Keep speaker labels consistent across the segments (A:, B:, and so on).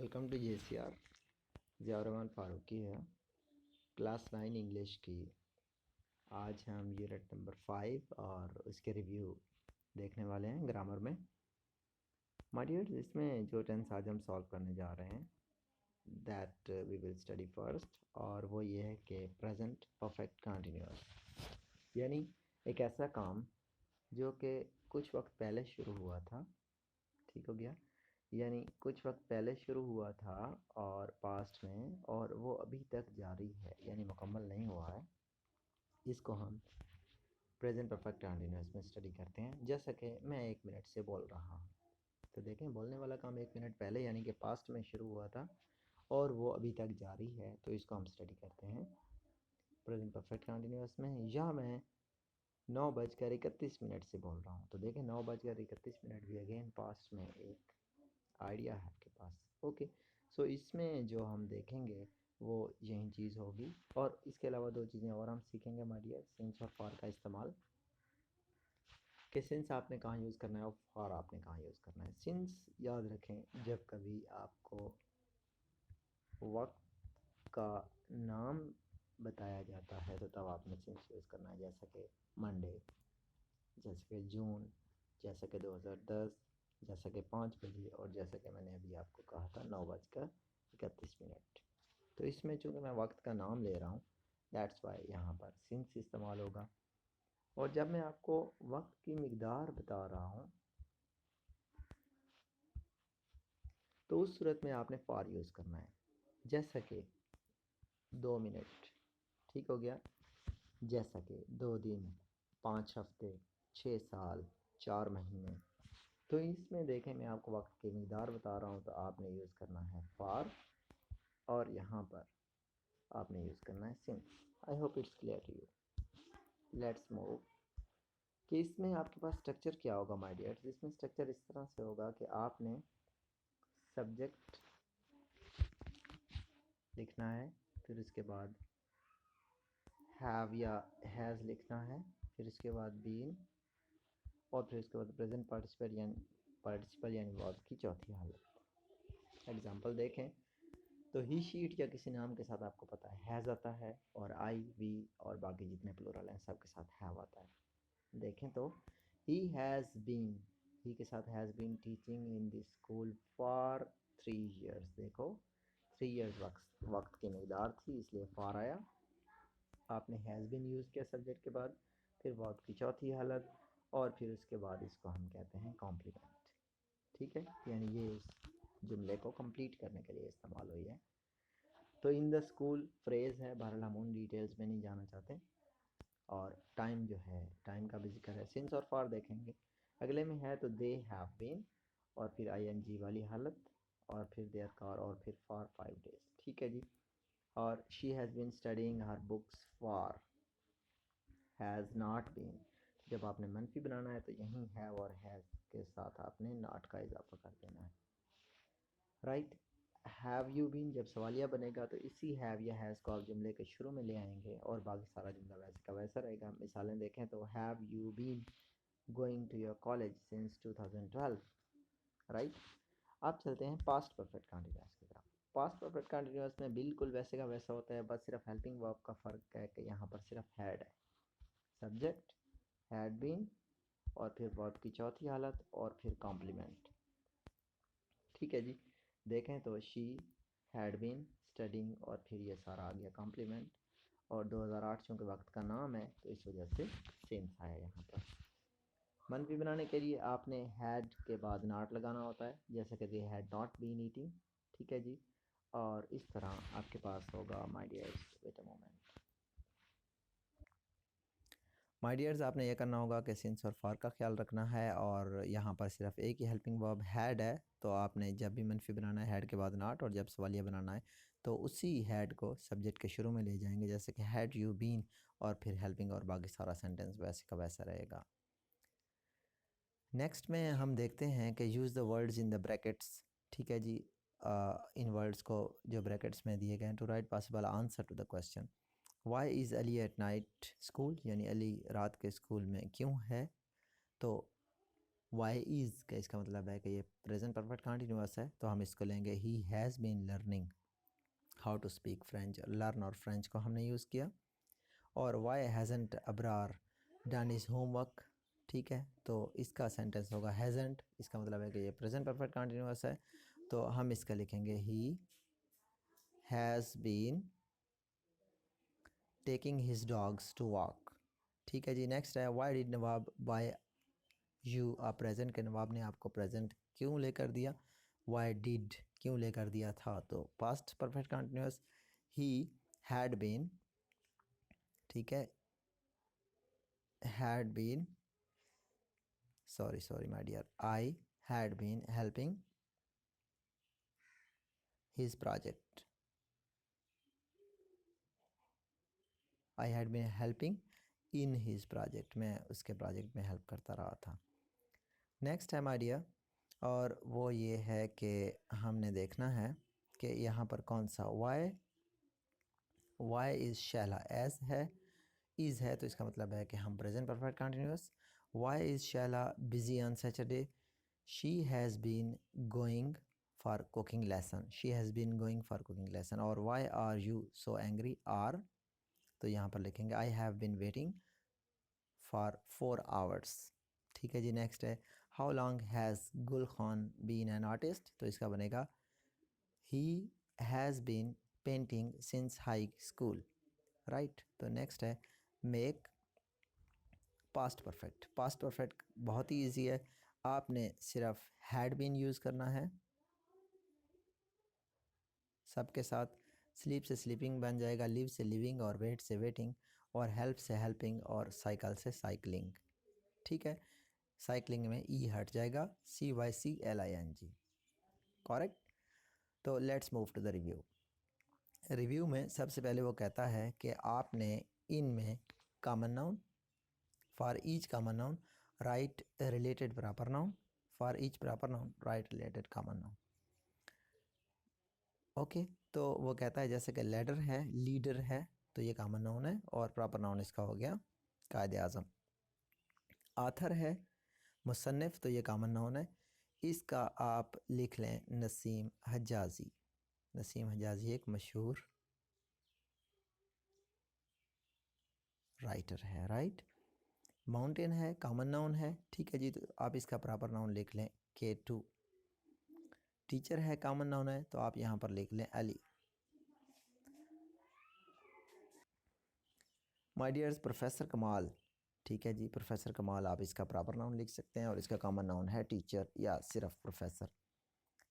A: Welcome to JCR। Ziaur Rahman Farooqui है। Class 9 English की आज हम यूनिट नंबर 5 और उसके रिव्यू देखने वाले हैं ग्रामर में। माय डियर, इसमें जो टेंस आज हम सॉल्व करने जा रहे हैं that we will study first, और वो ये है कि प्रेजेंट परफेक्ट कंटिन्यूअस, यानी एक ऐसा काम जो कि कुछ वक्त पहले शुरू हुआ था। ठीक हो गया, यानी कुछ वक्त पहले शुरू हुआ था और पास्ट में, और वो अभी तक जारी है यानी मुकम्मल नहीं हुआ है। इसको हम प्रेजेंट परफेक्ट कंटीन्यूअस में स्टडी करते हैं। जैसा कि मैं 1 मिनट से बोल रहा हूँ, तो देखें बोलने वाला काम 1 मिनट पहले यानी कि पास्ट में शुरू हुआ था और वो अभी तक जारी है, तो इसको हम स्टडी करते हैं प्रेजेंट परफेक्ट कंटीन्यूअस में। या मैं 9:31 से बोल रहा हूँ, तो देखें 9:31 भी अगेन पास्ट में एक आइडिया है आपके पास। ओके, सो इसमें जो हम देखेंगे वो यही चीज़ होगी, और इसके अलावा दो चीज़ें और हम सीखेंगे माय डियर। सिंस और फॉर का इस्तेमाल, कि सिंस आपने कहाँ यूज़ करना है और फॉर आपने कहाँ यूज़ करना है। सिंस याद रखें, जब कभी आपको वक्त का नाम बताया जाता है तो तब आपने सिंस यूज़ करना है, जैसा कि मंडे, जैसे कि जून, जैसा कि 2010, जैसा कि 5 बजे, और जैसा कि मैंने अभी आपको कहा था 9:31। तो इसमें चूँकि मैं वक्त का नाम ले रहा हूँ, दैट्स वाई यहाँ पर सिंस इस्तेमाल होगा। और जब मैं आपको वक्त की मिकदार बता रहा हूँ तो उस सूरत में आपने फॉर यूज़ करना है, जैसा कि 2 मिनट। ठीक हो गया, जैसा कि 2 दिन, 5 हफ्ते, 6 साल, 4 महीने। तो इसमें देखें मैं आपको वक्त की मिकदार बता रहा हूँ तो आपने यूज़ करना है फॉर, और यहाँ पर आपने यूज़ करना है since. I hope it's clear to you. Let's move. कि इसमें आपके पास स्ट्रक्चर क्या होगा माय डियर। इसमें स्ट्रक्चर इस तरह से होगा कि आपने सब्जेक्ट लिखना है, फिर उसके बाद हैव या हैज़ लिखना है, फिर उसके बाद बीन, और फिर उसके बाद प्रेजेंट पार्टिसिपल यानी वर्ब की चौथी हालत। एग्जांपल देखें तो ही, शीट या किसी नाम के साथ आपको पता है हैज़ आता है, और आई, वी और बाकी जितने प्लूरल हैं सब के साथ हैव आता है। देखें तो ही हैज़ बीन, ही के साथ has been teaching in this school for 3 years. देखो 3 ईयर्स वक्त की मिकदार थी, इसलिए फॉर आया। आपने हैज़ बीन यूज़ किया सब्जेक्ट के बाद, फिर वर्ब की चौथी हालत, और फिर उसके बाद इसको हम कहते हैं कॉम्प्लीमेंट। ठीक है, यानी ये इस जुमले को कंप्लीट करने के लिए इस्तेमाल हुई है। तो इन द स्कूल फ्रेज़ है, बहरहाल हम उन डिटेल्स में नहीं जाना चाहते। और टाइम जो है, टाइम का भी जिक्र है। सिंस और फॉर देखेंगे, अगले में है तो दे हैव बीन, और फिर ING वाली हालत, और फिर देयर कार, और फिर फॉर 5 डेज। ठीक है जी। और she has been studying her books for, has not been. जब आपने मनफी बनाना है तो यहीं हैव और हैज़ के साथ आपने नॉट का इजाफा कर देना है, राइट। हैव यू बीन जब सवालिया बनेगा तो इसी हैव या हैज़ को आप जुमले के शुरू में ले आएंगे, और बाकी सारा जुमला वैसे का वैसा रहेगा। मिसालें देखें तो have you been going to your college since 2012, right. अब चलते हैं पास्ट परफेक्ट कंटीन्यूअस की तरफ। पास्ट परफेक्ट कंटीन्यूअस में बिल्कुल वैसे का वैसा होता है, बस सिर्फ हेल्पिंग वर्ब का फ़र्क है कि यहाँ पर सिर्फ हैड है। सब्जेक्ट हैड बीन, और फिर वर्ब की चौथी हालत, और फिर कॉम्प्लीमेंट। ठीक है जी। देखें तो शी हैड बीन स्टडिंग, और फिर ये सारा आ गया कॉम्प्लीमेंट, और 2008 चूँकि वक्त का नाम है तो इस वजह से सिंस आया यहाँ पर। मनफी बनाने के लिए आपने हैड के बाद नॉट लगाना होता है, जैसे कि they had not been eating. ठीक है जी। और इस तरह आपके पास होगा my dears, wait a moment. My dears, आपने ये करना होगा कि सिंस और फॉर का ख्याल रखना है, और यहाँ पर सिर्फ एक ही हेल्पिंग वर्ब हैड है, तो आपने जब भी मनफी बनाना है हैड के बाद नॉट, और जब सवालिया बनाना है तो उसी हैड को सब्जेक्ट के शुरू में ले जाएंगे, जैसे कि हैड यू बीन, और फिर हेल्पिंग और बाकी सारा सेंटेंस वैसे का वैसा रहेगा। नेक्स्ट में हम देखते हैं कि use the words in the brackets. ठीक है जी। इन वर्ड्स को जो ब्रैकेट्स में दिए गए हैं to write possible answer to the question why is Ali at night school, यानी अली रात के स्कूल में क्यों है। तो वाई इज़ का इसका मतलब है कि ये प्रेजेंट परफेक्ट कंटिन्यूअस है, तो हम इसको लेंगे ही has been learning how to speak French. Learn और फ्रेंच को हमने यूज़ किया। और why hasn't Abrar done is homework, ठीक है, तो इसका सेंटेंस होगा हैज़ेंट, इसका मतलब है कि ये प्रेजेंट परफेक्ट कंटिन्यूअस है, तो हम इसका लिखेंगे he has been taking his dogs to walk, ठीक है जी। नेक्स्ट है why did Nawab buy you a present, के नवाब ने आपको प्रेजेंट क्यों लेकर दिया। वाई डिड क्यों लेकर दिया था, तो past perfect continuous he had been, ठीक है, had been, sorry my dear, I had been helping his project, I had been helping in his project, मैं उसके प्रोजेक्ट में हेल्प करता रहा था। नेक्स्ट है माय डियर, और वो ये है कि हमने देखना है कि यहाँ पर कौन सा वाई इज़ शैला, एज है, इज़ है, तो इसका मतलब है कि हम present perfect continuous. Why is Shaila busy on Saturday, she has been going for cooking lesson, she has been going for cooking lesson. और why are you so angry, are, तो यहाँ पर लिखेंगे I have been waiting for 4 hours, ठीक है जी। Next है how long has Gul Khan been an artist, तो इसका बनेगा he has been painting since high school, right. तो नेक्स्ट है make past perfect. Past perfect बहुत ही ईजी है, आपने सिर्फ हैड बीन यूज़ करना है, सबके साथ। स्लीप से स्लीपिंग बन जाएगा, लिव से लिविंग, और वेट से वेटिंग, और हेल्प से हेल्पिंग, और साइकिल से साइकिलिंग, ठीक है। साइकिलिंग में ई हट जाएगा, CYCLING, करेक्ट। तो let's move to the review. Review में सबसे पहले वो कहता है कि आपने इनमें common noun, for each common noun write related proper noun, for each proper noun write related common noun, okay. तो वो कहता है जैसे कि लीडर है, लीडर है, तो ये कॉमन नाउन है, और प्रॉपर नाउन इसका हो गया कायदे आज़म। आथर है, मुसन्निफ, तो ये कॉमन नाउन है, इसका आप लिख लें नसीम हजाजी। नसीम हजाजी एक मशहूर राइटर है, राइट। माउंटेन है, कॉमन नाउन है, ठीक है जी, तो आप इसका प्रॉपर नाउन लिख लें K2। टीचर है, कॉमन नाउन है, तो आप यहाँ पर लिख लें अली। माय डियर्स प्रोफेसर कमाल, ठीक है जी, प्रोफेसर कमाल आप इसका प्रॉपर नाउन लिख सकते हैं, और इसका कॉमन नाउन है टीचर या सिर्फ प्रोफेसर।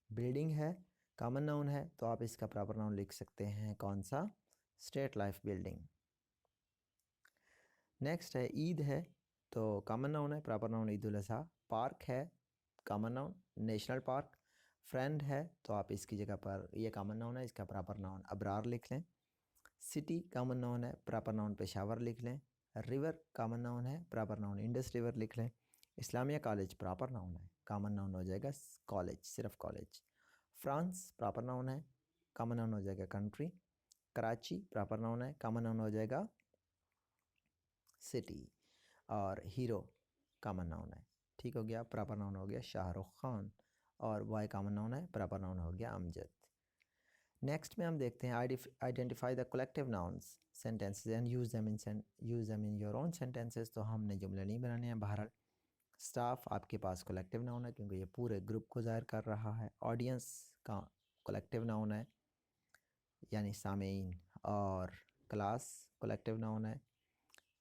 A: बिल्डिंग है, कॉमन नाउन है, तो आप इसका प्रॉपर नाउन लिख सकते हैं कौन सा, स्टेट लाइफ बिल्डिंग। नेक्स्ट है ईद है, तो कॉमन नाउन है, proper noun Eid ul Azha. Park है, common noun national park. Friend है, तो आप इसकी जगह पर, ये कॉमन नाउन है, इसका प्रॉपर नाउन अबरार लिख लें। सिटी कॉमन नाउन है, प्रॉपर नाउन पेशावर लिख लें। रिवर कॉमन नाउन है, प्रॉपर नाउन इंडस रिवर लिख लें। इस्लामिया कॉलेज प्रॉपर नाउन है, कॉमन नाउन हो जाएगा कॉलेज, सिर्फ कॉलेज। फ्रांस प्रॉपर नाउन है, कॉमन नाउन हो जाएगा कंट्री। कराची प्रॉपर नाउन है, कॉमन नाउन हो जाएगा सिटी। और हीरो कॉमन नाउन है, ठीक हो गया, प्रॉपर नाउन हो गया शाहरुख खान। और बॉय कॉमन नाउन है, प्रॉपर नाउन हो गया अमजद। नेक्स्ट में हम देखते हैं identify the collective nouns sentences and use them in your own sentences. तो हमने जुमले नहीं बनाने हैं। बहरहाल स्टाफ आपके पास कलेक्टिव नाउन है, क्योंकि ये पूरे ग्रुप को ज़ाहिर कर रहा है। ऑडियंस का कलेक्टिव नाउन है, यानी सामीन। और क्लास कलेक्टिव नाउन है।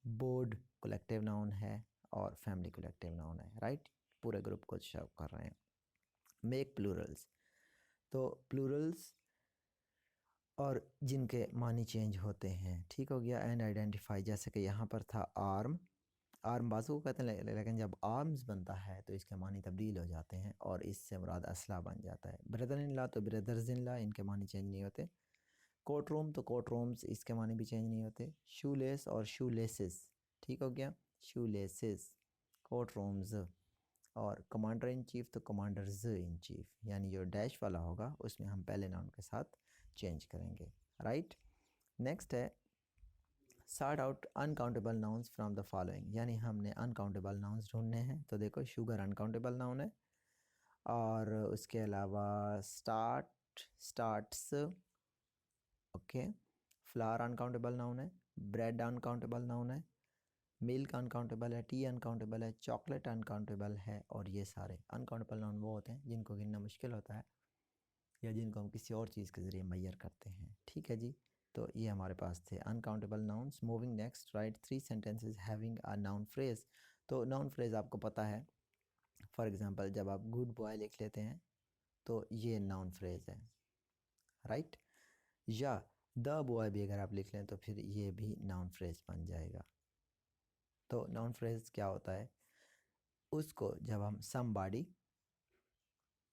A: बोर्ड कलेक्टिव नाउन है, और फैमिली कलेक्टिव नाउन है, राइट। पूरे ग्रुप को शो कर रहे हैं। मेक प्लूरल्स, तो प्लूरल्स और जिनके मानी चेंज होते हैं, ठीक हो गया। एंड आइडेंटिफाई, जैसे कि यहाँ पर था आर्म, आर्म बाजू को कहते हैं, लेकिन जब आर्म्स बनता है तो इसके मानी तब्दील हो जाते हैं, और इससे मुराद असला बन जाता है। ब्रदर इन ला तो ब्रदर्स इन ला, इनके मानी चेंज नहीं होते। कोर्ट रूम तो कोर्ट रूम्स, इसके मानी भी चेंज नहीं होते। शू लेस और शू लेसेस, ठीक हो गया, शू लेसेस, कोर्ट रूम्स। और कमांडर इन चीफ तो कमांडर्स इन चीफ, यानी जो डैश वाला होगा उसमें हम पहले नाउन के साथ चेंज करेंगे, राइट। नेक्स्ट है sort out uncountable nouns from the following, यानी हमने अनकाउंटेबल नाउन्स ढूंढने हैं। तो देखो शुगर अनकाउंटेबल नाउन है, और उसके अलावा starts, okay, flower uncountable noun है, ब्रेड अनकाउंटेबल नाउन है, मिल्क अनकाउंटेबल है, टी अनकाउंटेबल है, चॉकलेट अनकाउंटेबल है। और ये सारे अनकाउंटेबल नाउन वो होते हैं जिनको गिनना मुश्किल होता है या जिनको हम किसी और चीज़ के ज़रिए मैयर करते हैं। ठीक है जी, तो ये हमारे पास थे uncountable nouns. Moving next, right 3 sentences having a noun phrase. तो नाउन फ्रेज आपको पता है, फॉर एग्जांपल जब आप गुड बॉय लिख लेते हैं तो ये नाउन फ्रेज है, राइट। या द बॉय भी अगर आप लिख लें तो फिर ये भी नाउन फ्रेज बन जाएगा। तो नाउन फ्रेज क्या होता है, उसको जब हम समबॉडी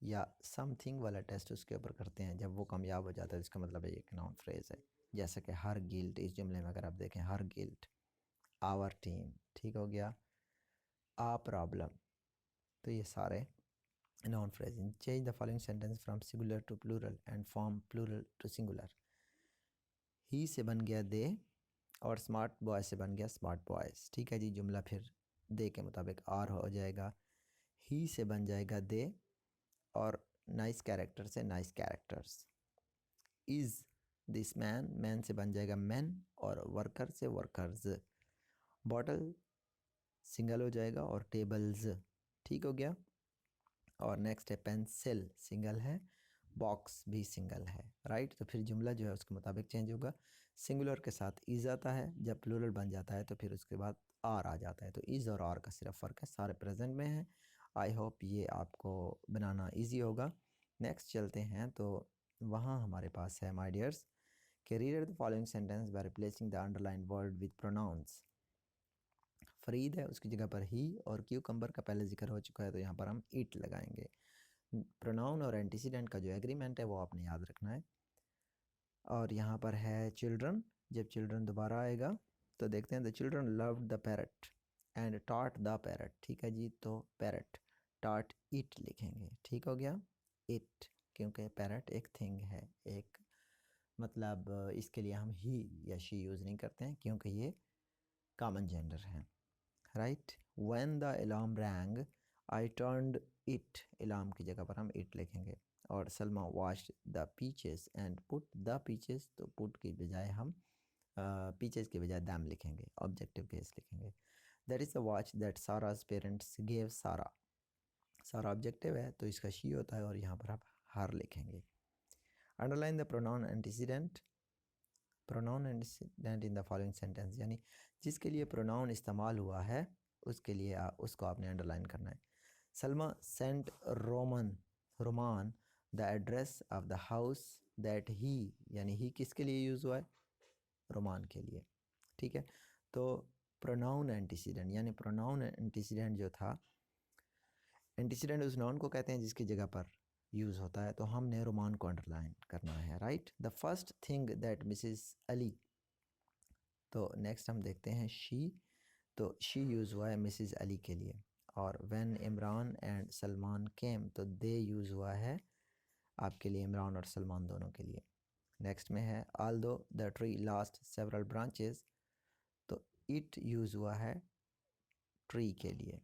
A: या समथिंग वाला टेस्ट उसके ऊपर करते हैं, जब वो कामयाब हो जाता है, इसका मतलब है एक नाउन फ्रेज है। जैसे कि हर गिल्ट, इस जुमले में अगर आप देखें, हर गिल्ट, आवर टीम, ठीक हो गया, आ प्रॉब्लम, तो ये सारे noun phrase. Change the following sentence from singular to plural and form plural to singular. He से बन गया दे, और स्मार्ट बॉय से बन गया स्मार्ट बॉयज़। ठीक है जी, जुमला फिर दे के मुताबिक आर हो जाएगा। ही से बन जाएगा दे, और नाइस कैरेक्टर से nice characters. Is this man, man से बन जाएगा मैन, और वर्कर से वर्कर्स। बॉटल सिंगल हो जाएगा, और टेबल्स, ठीक हो गया। और नेक्स्ट है पेंसिल, सिंगल है, बॉक्स भी सिंगल है, राइट। तो फिर जुमला जो है उसके मुताबिक चेंज होगा। सिंगुलर के साथ इज़ आता है, जब प्लूरल बन जाता है तो फिर उसके बाद आर आ जाता है। तो इज़ और आर का सिर्फ फ़र्क है, सारे प्रेजेंट में हैं। आई होप ये आपको बनाना इजी होगा। नेक्स्ट चलते हैं, तो वहाँ हमारे पास है माय डियर्स कि read the following sentence by replacing the underline word with pronouns. Farid है, उसकी जगह पर ही, और क्यूकम्बर का पहले जिक्र हो चुका है तो यहाँ पर हम इट लगाएंगे। प्रोनाउन और एंटीसीडेंट का जो एग्रीमेंट है वो आपने याद रखना है। और यहाँ पर है चिल्ड्रन, जब चिल्ड्रन दोबारा आएगा तो देखते हैं, the children loved the parrot and taught the parrot. ठीक है जी, तो पैरट टॉट इट लिखेंगे, ठीक हो गया, इट, क्योंकि पैरट एक थिंग है, एक मतलब इसके लिए हम ही या शी यूज़ नहीं करते हैं क्योंकि ये कॉमन जेंडर है, right. When the alarm rang I turned it, alarm की जगह पर हम इट लिखेंगे। और Salma washed the peaches and put the peaches, तो पुट की बजाय हम पीचेस के बजाय दैम लिखेंगे, ऑब्जेक्टिव केस लिखेंगे। That is the watch that Sara's parents gave Sara, Sara objective है तो इसका शी होता है, और यहाँ पर आप हर लिखेंगे। Underline the pronoun antecedent, pronoun antecedent in the following sentence, यानी जिसके लिए प्रोनाउन इस्तेमाल हुआ है उसके लिए उसको आपने अंडरलाइन करना है। Salma sent Roman the address of the house that he, यानी ही किसके लिए यूज़ हुआ है, रोमान के लिए, ठीक है। तो प्रोनाउन एंटीसीडेंट, यानी प्रोनाउन एंटीसीडेंट जो था, एंटीसीडेंट उस नाउन को कहते हैं जिसकी जगह पर यूज़ होता है, तो हमने रोमान को अंडरलाइन करना है, right. The first thing that Mrs Ali, तो नेक्स्ट हम देखते हैं शी, तो शी यूज़ हुआ है मिसेस अली के लिए। और व्हेन इमरान एंड सलमान केम, तो दे यूज़ हुआ है आपके लिए, इमरान और सलमान दोनों के लिए। नेक्स्ट में है Aldous the tree last several branches, तो इट यूज़ हुआ है ट्री के लिए।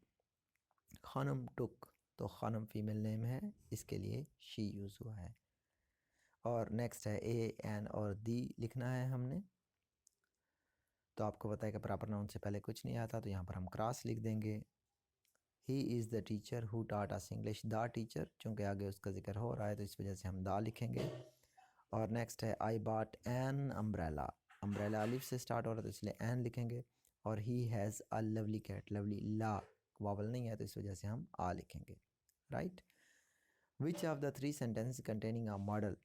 A: खानम टुक, तो खानम फीमेल नेम है, इसके लिए शी यूज़ हुआ है। और नेक्स्ट है ए एन और दी लिखना है हमने, तो आपको पता है कि प्रॉपर नाउन से पहले कुछ नहीं आता, तो यहाँ पर हम क्रॉस लिख देंगे। He is the teacher who taught us English, the teacher, चूँकि आगे उसका जिक्र हो रहा है तो इस वजह से हम दा लिखेंगे। और नेक्स्ट है I bought an umbrella, umbrella अलिफ से स्टार्ट हो रहा है तो इसलिए एन लिखेंगे। और he has a lovely cat, lovely ला वावल नहीं है तो इस वजह से हम आ लिखेंगे, right. Which of the 3 sentence containing a modal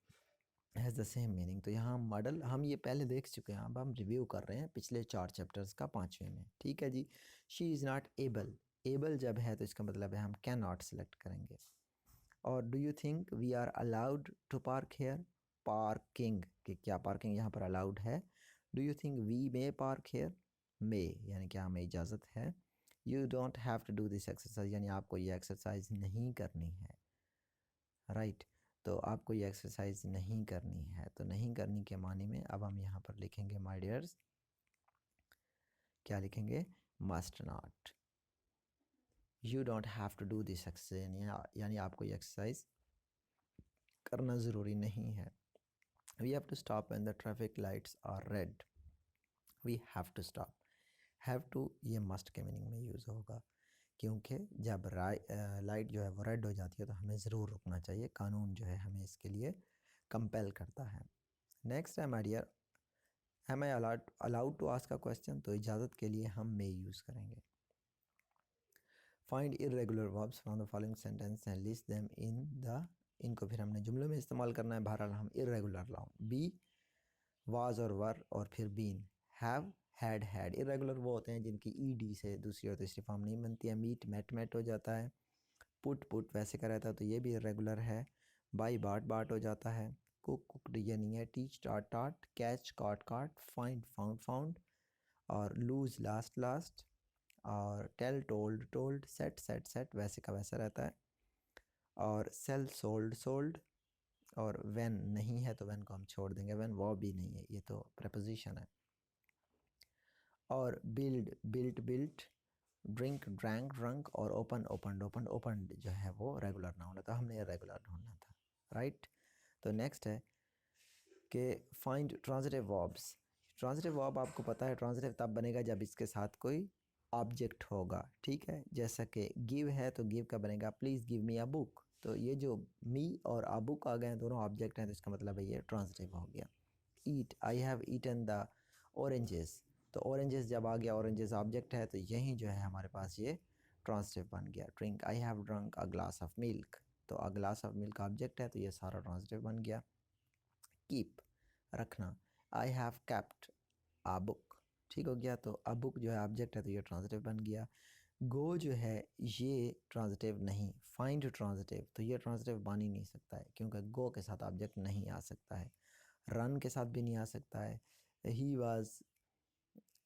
A: has the same meaning, तो यहाँ मॉडल हम ये पहले देख चुके हैं, अब हम रिव्यू कर रहे हैं पिछले 4 चैप्टर्स का 5वें में, ठीक है जी। She is not able, able जब है तो इसका मतलब है हम कैन नॉट सेलेक्ट करेंगे। और do you think we are allowed to park here, parking कि क्या पार्किंग यहाँ पर अलाउड है। Do you think we may park here, may यानी क्या हमें इजाज़त है। You don't have to do this exercise, यानी आपको ये एक्सरसाइज नहीं करनी है, राइट। तो आपको ये एक्सरसाइज नहीं करनी है, तो नहीं करनी के मानी में अब हम यहाँ पर लिखेंगे माय डियर्स क्या लिखेंगे? Must not. You don't have to do this exercise, यानी आपको ये एक्सरसाइज करना ज़रूरी नहीं है। We have to stop when the traffic lights are red. We have to stop. Have to ये मस्ट के मीनिंग में यूज़ होगा, क्योंकि जब लाइट जो है वो रेड हो जाती है तो हमें ज़रूर रुकना चाहिए। कानून जो है हमें इसके लिए कंपेल करता है। नेक्स्ट है my dear, am I allowed to ask a question, तो इजाज़त के लिए हम मे यूज़ करेंगे। Find irregular verbs from the following sentence and list them in the, इनको फिर हमने जुमलों में इस्तेमाल करना है। बहरहाल हम इर्रेगुलर लाऊं, बी, वाज और वर और फिर been, have, had, had. Irregular वो होते हैं जिनकी ईडी से दूसरी और तीसरी फॉर्म नहीं बनती है। मीट, मेट, मेट हो जाता है। पुट, पुट वैसे का रहता है तो ये भी इर्रेगुलर है। बाई, बाट, बाट हो जाता है। कुक, कुकड ये नहीं है। Teach, taught, taught. Catch, caught, caught. Find, found, found. और लूज, लास्ट, लास्ट। और tell, told, told. Set, set, set वैसे का वैसा रहता है। और सेल, सोल्ड, सोल्ड। और व्हेन नहीं है तो व्हेन को हम छोड़ देंगे, व्हेन वो भी नहीं है, ये तो प्रेपोजिशन है। और build, built, built. Drink, drank, drunk. और ओपन, ओपन, ओपन। ओपन जो है वो रेगुलर नाउन है, तो हमने रेगुलर ढूंढना था, राइट। तो नेक्स्ट है कि find transitive verbs. Transitive verb आपको पता है ट्रांजिटिव तब बनेगा जब इसके साथ कोई ऑब्जेक्ट होगा, ठीक है। जैसा कि गिव है तो गिव का बनेगा please give me a book, तो ये जो मी और अ बुक आ गए हैं दोनों ऑब्जेक्ट हैं, तो इसका मतलब है ये ट्रांजिटिव हो गया। Eat, I have eaten the oranges, तो ऑरेंजेस जब आ गया, ऑरेंजेस ऑब्जेक्ट है तो यही जो है हमारे पास ये ट्रांजिटिव बन गया। Drink, I have drunk a glass of milk, तो a glass of milk object है तो ये सारा ट्रांजिटिव बन गया। कीप, रखना, I have kept a book, ठीक हो गया। तो आ बुक जो है ऑब्जेक्ट है तो ये ट्रांजिटिव बन गया। गो जो है ये ट्रांजिटिव नहीं, फाइंड ट्रांजिटिव, तो ये ट्रांजिटिव बन ही नहीं सकता है क्योंकि गो के साथ ऑब्जेक्ट नहीं आ सकता है। रन के साथ भी नहीं आ सकता है।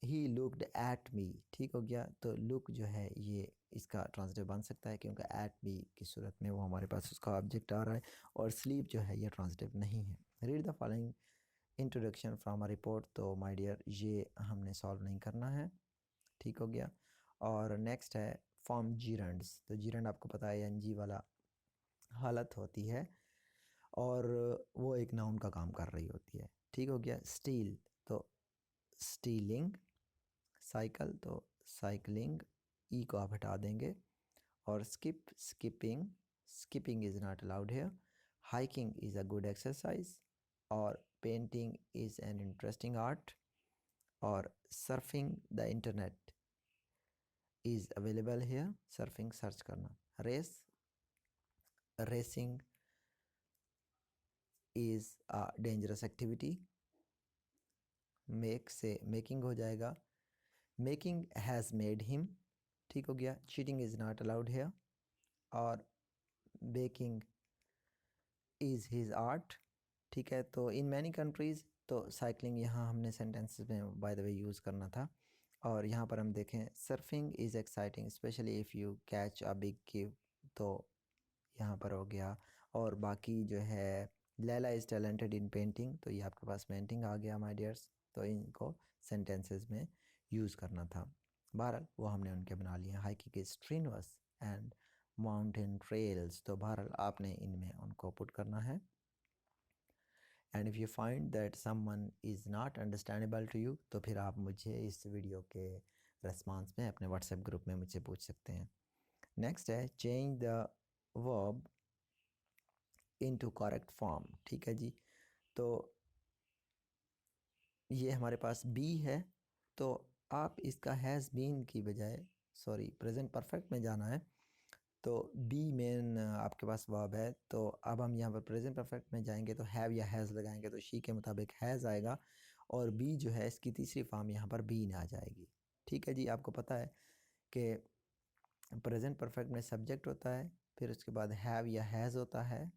A: ही लुक्ड एट मी, ठीक हो गया। तो लुक जो है ये इसका ट्रांजिटिव बन सकता है क्योंकि एट मी की सूरत में वो हमारे पास उसका ऑब्जेक्ट आ रहा है। और स्लीप जो है ये ट्रांजिटिव नहीं है। Read the following introduction from a report, तो माय डियर ये हमने सॉल्व नहीं करना है, ठीक हो गया। और नेक्स्ट है फॉर्म जीरंड्स, तो जीरंड आपको पता है एनजी वाला हालत होती है और वो एक नाउन का काम कर रही होती है, ठीक हो गया। स्टील, तो स्टीलिंग। साइकिल, तो साइकिलिंग, ई को आप हटा देंगे। और skip, skipping, skipping is not allowed here. Hiking is a good exercise. और painting is an interesting art. और surfing the internet is available here, surfing search करना। Race, racing is a dangerous activity. Make से making हो जाएगा, making has made him, ठीक हो गया। Cheating is not allowed here. और बेकिंग इज़ हिज आर्ट, ठीक है। तो इन मैनी कंट्रीज़, तो साइकिलिंग यहाँ हमने सेंटेंसेस में बाय द वे यूज़ करना था। और यहाँ पर हम देखें surfing is exciting specially if you catch a big give, तो यहाँ पर हो गया। और बाकी जो है Laila is talented in painting, तो ये आपके पास पेंटिंग आ गया माय डियर्स, तो इनको सेंटेंसेस में यूज़ करना था। बहरहाल वो हमने उनके बना लिए। Hiking is strenuous and mountain trails, तो बहरहाल आपने इनमें उनको पुट करना है। And if you find that someone is not understandable to you, तो फिर आप मुझे इस वीडियो के रेस्पॉन्स में अपने व्हाट्सएप ग्रुप में मुझसे पूछ सकते हैं। नेक्स्ट है change the verb into correct form, ठीक है जी। तो ये हमारे पास बी है, तो आप इसका हैज़ बीन की बजाय सॉरी प्रेजेंट परफेक्ट में जाना है, तो बी मेन आपके पास वर्ब है। तो अब हम यहाँ पर प्रेजेंट परफेक्ट में जाएंगे तो हैव या हैज़ लगाएंगे तो शी के मुताबिक हैज़ आएगा। और बी जो है इसकी तीसरी फॉर्म यहाँ पर बीन आ जाएगी, ठीक है जी। आपको पता है कि प्रेजेंट परफेक्ट में सब्जेक्ट होता है, फिर उसके बाद हैव या हैज़ होता है,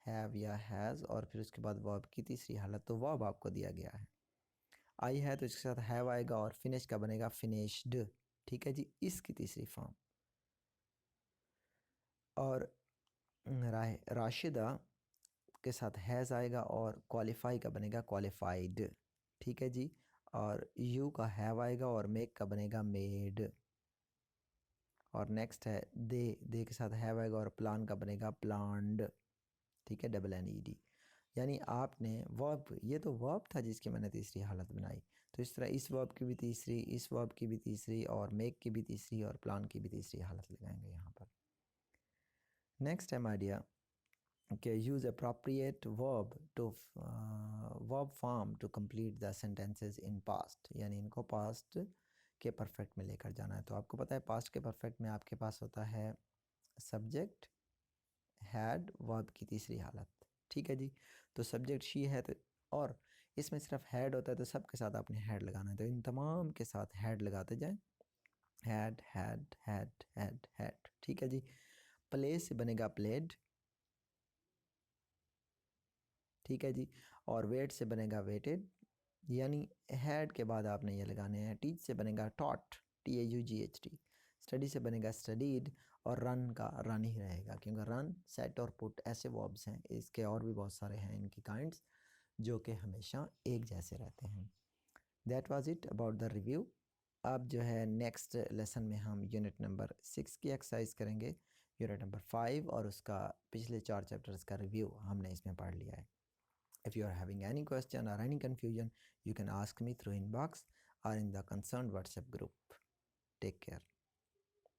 A: हैव या हैज़, और फिर उसके बाद वर्ब की तीसरी हालत, तो वर्ब आपको दिया गया है। आई है तो इसके साथ हैव आएगा और फिनिश का बनेगा फिनिश्ड, ठीक है जी, इसकी तीसरी फॉर्म। और राशिदा के साथ हैज़ आएगा और क्वालिफाई का बनेगा क्वालिफाइड, ठीक है जी। और यू का हैव आएगा और मेक का बनेगा मेड। और नेक्स्ट है दे के साथ हैव आएगा और प्लान का बनेगा प्लान्ड। ठीक है, डबल एन ई डी। यानी आपने वर्ब, ये तो वर्ब था जिसकी मैंने तीसरी हालत बनाई, तो इस तरह इस वर्ब की भी तीसरी, इस वर्ब की भी तीसरी, और मेक की भी तीसरी, और प्लान की भी तीसरी हालत लगाएंगे यहाँ पर। नेक्स्ट है माय डियर कि use appropriate verb to verb form to complete the sentences in past, यानी इनको पास्ट के परफेक्ट में लेकर जाना है। तो आपको पता है पास्ट के परफेक्ट में आपके पास होता है सब्जेक्ट, हैड, वर्ब की तीसरी हालत। ठीक है जी, तो सब्जेक्ट शी है, तो और इसमें सिर्फ हैड होता है, तो सब के साथ आपने हैड लगाना है, तो इन तमाम के साथ हैड लगाते जाएं। Had had had had had. ठीक है जी, प्ले से बनेगा प्लेड। ठीक है जी, और वेट से बनेगा वेटेड, यानी हैड के बाद आपने ये लगाने हैं। टीच से बनेगा टॉट, TAUGHT। स्टडी से बनेगा स्टडीड, और रन का रन ही रहेगा, क्योंकि रन, सेट और पुट ऐसे वर्ब्स हैं, इसके और भी बहुत सारे हैं इनकी काइंड्स, जो कि हमेशा एक जैसे रहते हैं। That was it about the review. अब जो है नेक्स्ट लेसन में हम यूनिट नंबर 6 की एक्सरसाइज करेंगे, यूनिट नंबर 5, और उसका पिछले 4 चैप्टर्स का रिव्यू हमने इसमें पढ़ लिया है। If you are having any question or any confusion, you can ask me through inbox or in the concerned WhatsApp group. Take care.